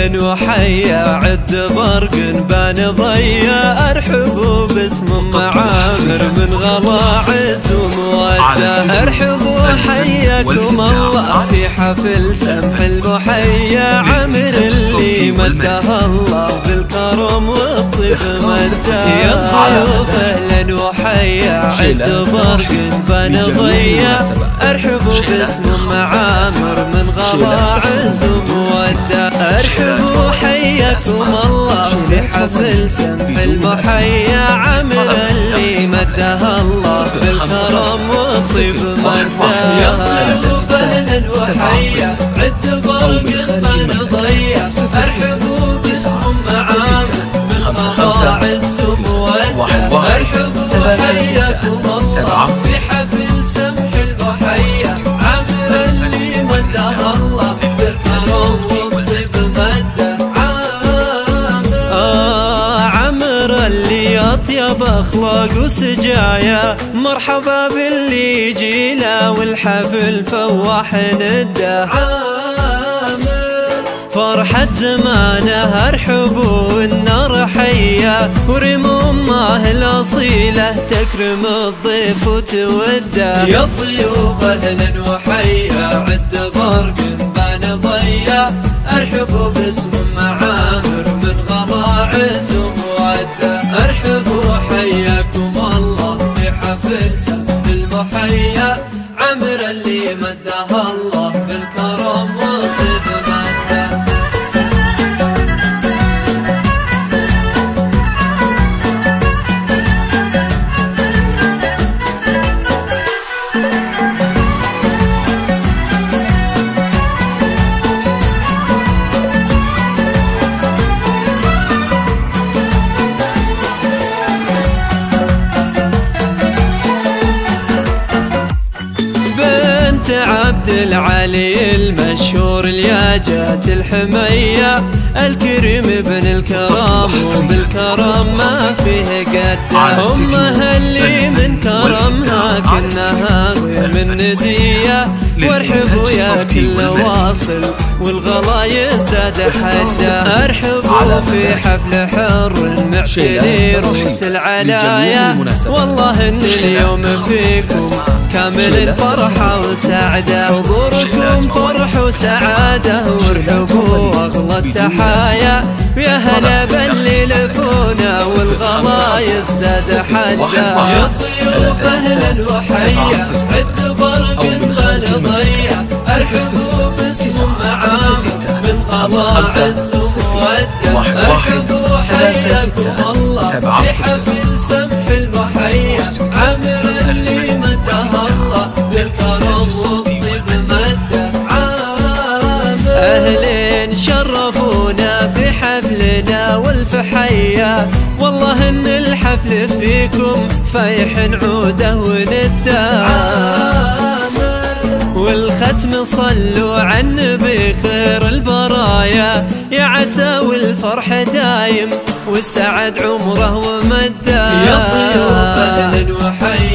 أهلا وحيا عد برق بان ضيا ارحبوا باسم معامر من غلا عز ومودة ارحبوا حياكم الله في حفل سمح المحيا عمر اللي مده الله بالكرم والطيب مده يا ضيوف أهلا وحيا عد برق بان ضيا ارحبوا باسم معامر من غلا عز ومودة ارحبوا حياكم الله في حفل سمح المحيا عمر اللي مده الله بالكرم والطيب مده يا ضيوف أهلا وحيا عد برق بان ضيا ارحبوا باسم معامر من غلا عز ومودة ارحبوا حياكم الله في حفل سمح المحيا عمر اللي مده الله بالكرم والطيب مده عمر اللي اطيب اخلاق وسجايا مرحبا باللي يجينا والحفل فواح نده فرحة زمانه ارحبوا النار حيا ورم امه الاصيله تكرم الضيف وتوده يا الضيوف اهلا وحيا عد برق بان ضيا ارحبوا باسم معامر من غلا عز وموده ارحبوا حياكم الله في حفل سمح المحيا عمر اللي مده الله بالكرم والطيب مده عبد العلي المشهور الياجات الحمية الكريم ابن الكرم وبالكرم ما فيه قده أمها اللي من كرمها كنها من ندية وارحبوا يا كل واصل والغلا يزداد حده ارحبوا في حفل حر المعتني روس العلايا والله ان اليوم فيكم كامل فرحة وسعادة حضوركم فرح وسعادة وارحبوا أغلى التحايا يا هلا باللي لفونا والغلا يزداد حده يا الضيوف أهلا وحيا عد برق بان ضيا ارحبوا باسم معامر من غلا عز ومودة ارحبوا حياكم الله في حفل سمح المحيا عمر اللي مده الله بالكرم والطيب مده أهلين شرفونا في حفلنا والفحيا والله ان الحفل فيكم فايح عوده وندى والختم صلوا على النبي خير البرايا يا عسى والفرح دايم والسعد عمره ومده يا الضيوف اهلا وحيا